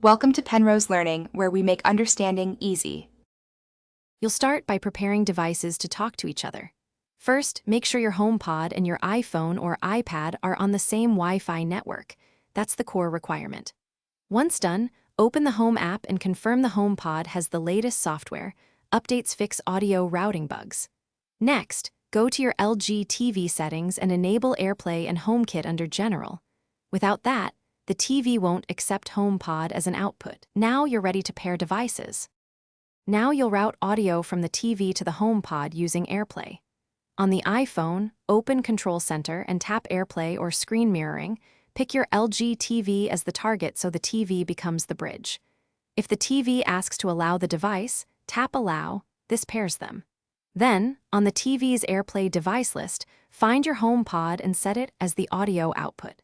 Welcome to Penrose Learning, where we make understanding easy. You'll start by preparing devices to talk to each other. First, make sure your HomePod and your iPhone or iPad are on the same Wi-Fi network. That's the core requirement. Once done, open the Home app and confirm the HomePod has the latest software. Updates fix audio routing bugs. Next, go to your LG TV settings and enable AirPlay and HomeKit under General. Without that, the TV won't accept HomePod as an output. Now you're ready to pair devices. Now you'll route audio from the TV to the HomePod using AirPlay. On the iPhone, open Control Center and tap AirPlay or screen mirroring. Pick your LG TV as the target so the TV becomes the bridge. If the TV asks to allow the device, tap Allow. This pairs them. Then, on the TV's AirPlay device list, find your HomePod and set it as the audio output.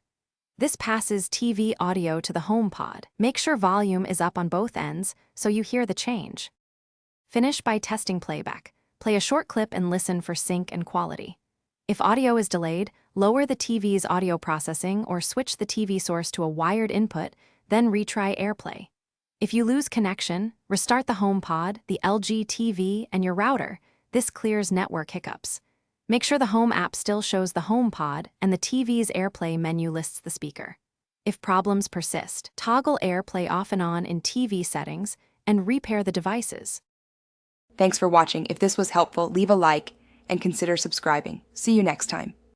This passes TV audio to the HomePod. Make sure volume is up on both ends so you hear the change. Finish by testing playback. Play a short clip and listen for sync and quality. If audio is delayed, lower the TV's audio processing or switch the TV source to a wired input, then retry AirPlay. If you lose connection, restart the HomePod, the LG TV, and your router. This clears network hiccups. Make sure the Home app still shows the HomePod and the TV's AirPlay menu lists the speaker. If problems persist, toggle AirPlay off and on in TV settings and repair the devices. Thanks for watching. If this was helpful, leave a like and consider subscribing. See you next time.